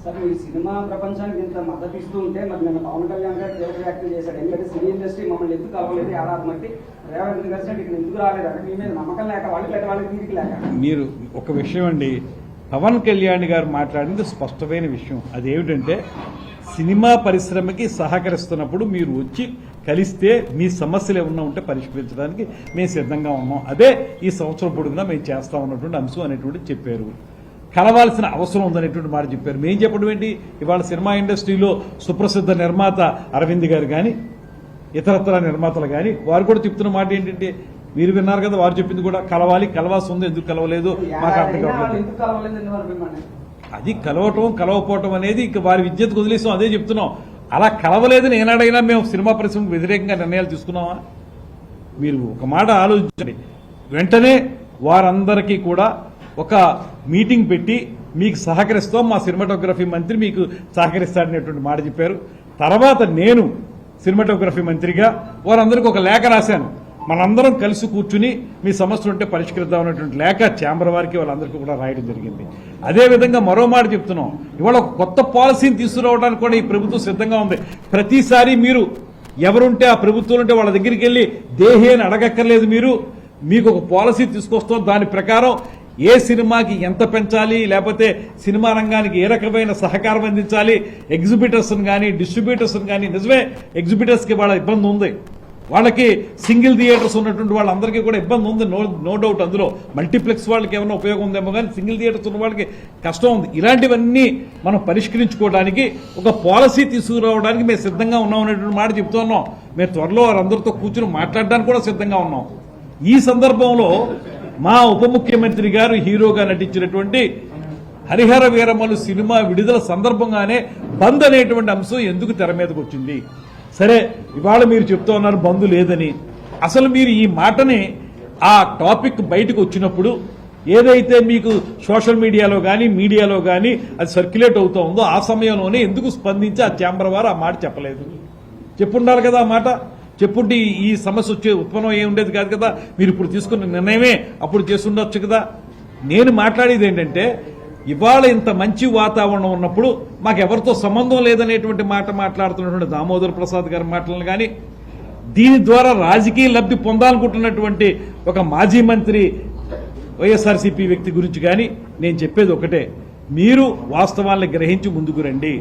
Sir ఈ cinema ప్రపంచానికి ఇంత మద్దతు ఇస్తూ ఉంటే మరి నిన్న పవన్ కళ్యాణ్ గారు కీలక వ్యాఖ్యలు చేశాడు. ఎందుకంటే సినీ ఇండస్ట్రీ మమ్మల్ని ఎందుకు కలవలేదు ఏడాది మట్టి రేవంత్ గారు ఇక్కడ ఎందుకు రాలేదు అంటే మీ మీద నమ్మకం లేక వాళ్ళకి తీరిక లేక. మీరు ఒక విషయం అండి, పవన్ కళ్యాణ్ గారు మాట్లాడింది స్పష్టమైన విషయం. అదేమిటంటే సినిమా పరిశ్రమకి సహకరిస్తున్నప్పుడు మీరు వచ్చి కలిస్తే మీ సమస్యలు ఏమన్నా ఉంటే పరిష్కరించడానికి మేము సిద్ధంగా ఉన్నాం, అదే ఈ సంవత్సరం పొడుగునా మేము చేస్తా ఉన్నటువంటి అంశం అనేటువంటి చెప్పారు. కలవాల్సిన అవసరం ఉందనేటువంటి మాట చెప్పారు. మేము చెప్పడం ఏంటి, ఇవాళ సినిమా ఇండస్ట్రీలో సుప్రసిద్ధ నిర్మాత అరవింద్ గారు కానీ ఇతరత్ర నిర్మాతలు కానీ వారు కూడా చెప్తున్న మాట ఏంటంటే, మీరు విన్నారు కదా వారు చెప్పింది కూడా, కలవాల్సి ఉంది, ఎందుకు కలవలేదు మాకు అర్థం కావట్లేదు. అది కలవకపోవటం అనేది ఇక వారి విద్యతకు వదిలేసాం, అదే చెప్తున్నాం. అలా కలవలేదని ఏనాడైనా మేము సినిమా పరిశ్రమకు వ్యతిరేకంగా నిర్ణయాలు తీసుకున్నామా? మీరు ఒక మాట ఆలోచించండి. వెంటనే వారందరికీ కూడా ఒక మీటింగ్ పెట్టి మీకు సహకరిస్తాం, మా సినిమాటోగ్రఫీ మంత్రి మీకు సహకరిస్తాడనేటువంటి మాట చెప్పారు. తర్వాత నేను సినిమాటోగ్రఫీ మంత్రిగా వారందరికీ ఒక లేఖ రాశాను. మనందరం కలిసి కూర్చుని మీ సమస్యలు ఉంటే పరిష్కరిద్దాం అనేటువంటి లేఖ ఛాంబర్ వారికి వాళ్ళందరికీ కూడా రాయడం జరిగింది. అదేవిధంగా మరో మాట చెప్తున్నాం, ఇవాళ ఒక కొత్త పాలసీని తీసుకురావడానికి కూడా ఈ ప్రభుత్వం సిద్ధంగా ఉంది. ప్రతిసారి మీరు ఎవరుంటే ఆ ప్రభుత్వం ఉంటే వాళ్ళ దగ్గరికి వెళ్ళి దేహి అని అడగక్కర్లేదు. మీకు ఒక పాలసీ తీసుకొస్తాం, దాని ప్రకారం ఏ సినిమాకి ఎంత పెంచాలి, లేకపోతే సినిమా రంగానికి ఏ రకమైన సహకారం అందించాలి, ఎగ్జిబిటర్స్ని కానీ డిస్ట్రిబ్యూటర్స్ని కానీ, నిజమే ఎగ్జిబిటర్స్కి వాళ్ళ ఇబ్బంది ఉంది, వాళ్ళకి సింగిల్ థియేటర్స్ ఉన్నటువంటి వాళ్ళందరికీ కూడా ఇబ్బంది ఉంది, నో డౌట్. అందులో మల్టీప్లెక్స్ వాళ్ళకి ఏమైనా ఉపయోగం ఉందేమో కానీ సింగిల్ థియేటర్స్ ఉన్న వాళ్ళకి కష్టం ఉంది. ఇలాంటివన్నీ మనం పరిష్కరించుకోవడానికి ఒక పాలసీ తీసుకురావడానికి మేము సిద్ధంగా ఉన్నాం అనేటువంటి మాట చెప్తున్నాం. మేము త్వరలో వారందరితో కూర్చుని మాట్లాడడానికి కూడా సిద్ధంగా ఉన్నాం. ఈ సందర్భంలో మా ఉప ముఖ్యమంత్రి గారు హీరోగా నటించినటువంటి హరిహర వీరమల్లు సినిమా విడుదల సందర్భంగానే బంద్ అనేటువంటి అంశం ఎందుకు తెర మీదకి వచ్చింది? సరే, ఇవాళ మీరు చెప్తూ ఉన్నారు బంద్ లేదని. అసలు మీరు ఈ మాటని ఆ టాపిక్ బయటకు వచ్చినప్పుడు ఏదైతే మీకు సోషల్ మీడియాలో కానీ అది సర్క్యులేట్ అవుతూ ఉందో ఆ సమయంలోనే ఎందుకు స్పందించి ఆ ఛాంబర్ వారు ఆ మాట చెప్పలేదు? చెప్పుండాలి కదా ఆ మాట. చెప్పుంటే ఈ సమస్య వచ్చే ఉత్పన్నం ఏమి ఉండేది కాదు కదా. మీరు ఇప్పుడు తీసుకున్న నిర్ణయమే అప్పుడు చేస్తుండొచ్చు కదా. నేను మాట్లాడేది ఏంటంటే, ఇవాళ ఇంత మంచి వాతావరణం ఉన్నప్పుడు మాకెవరితో సంబంధం లేదనేటువంటి మాట మాట్లాడుతున్నటువంటి దామోదర్ ప్రసాద్ గారి మాటలను కానీ, దీని ద్వారా రాజకీయ లబ్ధి పొందాలనుకుంటున్నటువంటి ఒక మాజీ మంత్రి వైఎస్ఆర్సీపీ వ్యక్తి గురించి కానీ నేను చెప్పేది ఒకటే, మీరు వాస్తవాలను గ్రహించి ముందుకు రండి.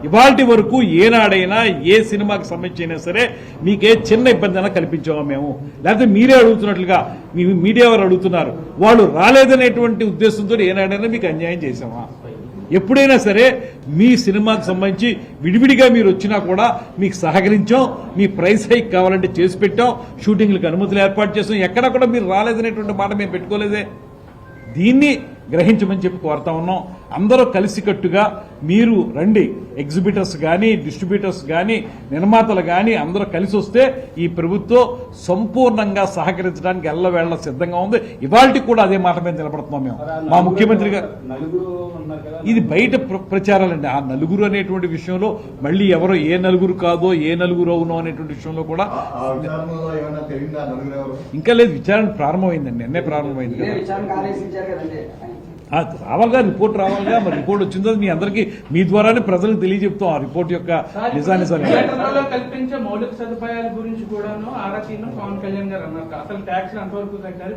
ఇవాల్టి వరకు ఏనాడైనా ఏ సినిమాకి సంబంధించినా సరే మీకే చిన్న ఇబ్బంది అయినా కల్పించామా మేము? లేకపోతే మీరే అడుగుతున్నట్లుగా మీ మీడియా వారు అడుగుతున్నారు, వాళ్ళు రాలేదనేటువంటి ఉద్దేశంతో ఏనాడైనా మీకు అన్యాయం చేశామా? ఎప్పుడైనా సరే మీ సినిమాకి సంబంధించి విడివిడిగా మీరు వచ్చినా కూడా మీకు సహకరించాం, మీ ప్రైస్ హైక్ కావాలంటే చేసి పెట్టాం, షూటింగ్లకు అనుమతులు ఏర్పాటు చేసాం, ఎక్కడా కూడా మీరు రాలేదనేటువంటి మాట మేము పెట్టుకోలేదే. దీన్ని గ్రహించమని చెప్పి కోరుతా ఉన్నాం. అందరూ కలిసికట్టుగా మీరు రండి, ఎగ్జిబిటర్స్ కానీ డిస్ట్రిబ్యూటర్స్ కానీ నిర్మాతలు కానీ అందరూ కలిసి వస్తే ఈ ప్రభుత్వం సంపూర్ణంగా సహకరించడానికి ఎల్లవేళ సిద్ధంగా ఉంది. ఇవాళకి కూడా అదే మాట మీద నిలబడుతున్నాం మేము. మా ముఖ్యమంత్రి గారు ఇది బయట ప్రచారాలండి. ఆ నలుగురు అనేటువంటి విషయంలో మళ్ళీ ఎవరో ఏ నలుగురు కాదో ఏ నలుగురు అవునో అనేటువంటి విషయంలో కూడా ఇంకా లేదు. విచారణ ప్రారంభమైందండి, నిన్నే ప్రారంభమైంది కదా. రావాలిగా, రిపోర్ట్ రావాలిగా. మరి రిపోర్ట్ వచ్చిందో మీ అందరికీ మీ ద్వారానే ప్రజలకు తెలియజెప్తాం ఆ రిపోర్ట్ యొక్క నిజానిజాలు. కల్పించే మౌలిక సదుపాయాల గురించి కూడాను ఆరా తీయడం పవన్ కళ్యాణ్ గారు అన్నారు. అసలు ట్యాక్స్ అంతవరకు తగ్గాలి,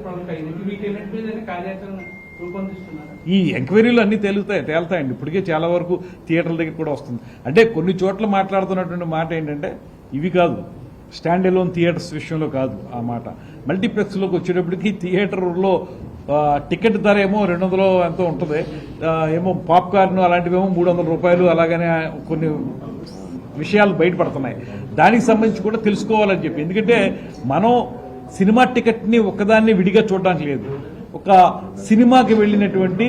వీటన్నిటి మీద కార్యాచరణ రూపొందిస్తున్నారు. ఈ ఎంక్వైరీలు అన్ని తేలుతాయండి. ఇప్పటికే చాలా వరకు థియేటర్ల దగ్గర కూడా వస్తుంది. అంటే కొన్ని చోట్ల మాట్లాడుతున్నటువంటి మాట ఏంటంటే, ఇవి కాదు స్టాండ్ ఎలోన్ థియేటర్స్ విషయంలో కాదు ఆ మాట. మల్టీప్లెక్స్లోకి వచ్చేటప్పటికి థియేటర్లో టికెట్ ధర ఏమో 200 ఎంతో ఉంటుంది, ఏమో పాప్కార్న్ అలాంటివేమో 300 రూపాయలు, అలాగనే కొన్ని విషయాలు బయటపడుతున్నాయి. దానికి సంబంధించి కూడా తెలుసుకోవాలని చెప్పి, ఎందుకంటే మనం సినిమా టికెట్ని ఒక్కదాన్ని విడిగా చూడడానికి లేదు. ఒక సినిమాకి వెళ్ళినటువంటి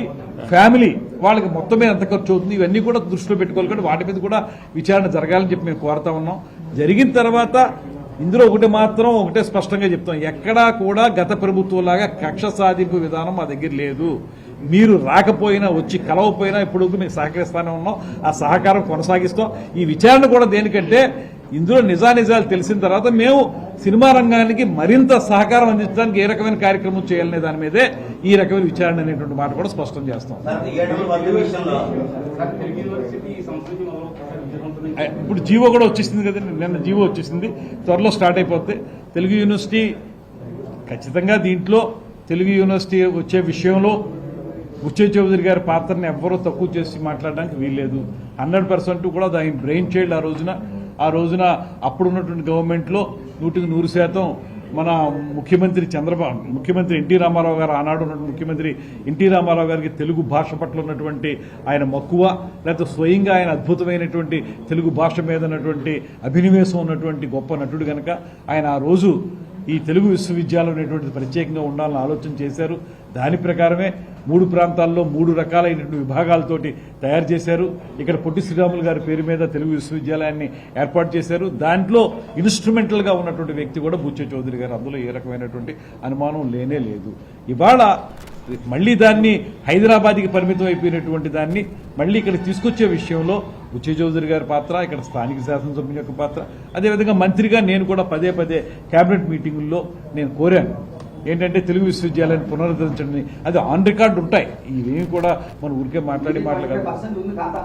ఫ్యామిలీ వాళ్ళకి మొత్తమే ఎంత ఖర్చు అవుతుంది, ఇవన్నీ కూడా దృష్టిలో పెట్టుకోవాలి. కాబట్టి వాటి మీద కూడా విచారణ జరగాలని చెప్పి మేము కోరుతా ఉన్నాం. జరిగిన తర్వాత ఇందులో ఒకటే స్పష్టంగా చెప్తాం, ఎక్కడా కూడా గత ప్రభుత్వంలాగా కక్ష సాధింపు విధానం మా దగ్గర లేదు. మీరు రాకపోయినా వచ్చి కలవపోయినా ఇప్పుడు మీకు సహకరిస్తానే ఉన్నాం, ఆ సహకారం కొనసాగిస్తాం. ఈ విచారణ కూడా దేనికంటే, ఇందులో నిజానిజాలు తెలిసిన తర్వాత మేము సినిమా రంగానికి మరింత సహకారం అందించడానికి ఏ రకమైన కార్యక్రమం చేయాలనే దాని మీదే ఈ రకమైన విచారణ అనేటువంటి మాట కూడా స్పష్టం చేస్తాం. ఇప్పుడు జీవో కూడా వచ్చేసింది కదండి, నిన్న జీవో వచ్చేసింది, త్వరలో స్టార్ట్ అయిపోతే తెలుగు యూనివర్సిటీ ఖచ్చితంగా దీంట్లో తెలుగు యూనివర్సిటీ వచ్చే విషయంలో బుచ్చయ్య చౌదరి గారి పాత్రని ఎవ్వరూ తక్కువ చేసి మాట్లాడడానికి వీల్లేదు. 100% కూడా దాని బ్రెయిన్ చైల్డ్ ఆ రోజున అప్పుడున్నటువంటి గవర్నమెంట్లో 100% మన ముఖ్యమంత్రి ఎన్టీ రామారావు గారు, ఆనాడు ఉన్నటువంటి ముఖ్యమంత్రి ఎన్టీ రామారావు గారికి తెలుగు భాష పట్ల ఉన్నటువంటి ఆయన మక్కువ, లేకపోతే స్వయంగా ఆయన అద్భుతమైనటువంటి తెలుగు భాష మీద ఉన్నటువంటి అభినివేశం ఉన్నటువంటి గొప్ప నటుడు కనుక ఆయన ఆ రోజు ఈ తెలుగు విశ్వవిద్యాలయం అనేటువంటిది ప్రత్యేకంగా ఉండాలని ఆలోచన చేశారు. దాని ప్రకారమే 3 ప్రాంతాల్లో 3 రకాలైనటువంటి విభాగాలతోటి తయారు చేశారు. ఇక్కడ పొట్టి శ్రీరాములు గారి పేరు మీద తెలుగు విశ్వవిద్యాలయాన్ని ఏర్పాటు చేశారు. దాంట్లో ఇన్స్ట్రుమెంటల్గా ఉన్నటువంటి వ్యక్తి కూడా బుచ్చయ్య చౌదరి గారు. అందులో ఏ రకమైనటువంటి అనుమానం లేనే లేదు. ఇవాళ మళ్లీ దాన్ని హైదరాబాద్కి పరిమితం అయిపోయినటువంటి దాన్ని మళ్లీ ఇక్కడ తీసుకొచ్చే విషయంలో బుచ్చయ్య చౌదరి గారి పాత్ర, ఇక్కడ స్థానిక శాసనసభ్యుని యొక్క పాత్ర, అదేవిధంగా మంత్రిగా నేను కూడా పదే కేబినెట్ మీటింగుల్లో నేను కోరాను ఏంటంటే తెలుగు విశ్వవిద్యాలయాన్ని పునరుద్ధరించండి. అది ఆన్ రికార్డు ఉంటాయి, ఇవేమి కూడా మనం ఊరికే మాట్లాడి ఉంది ఖాతా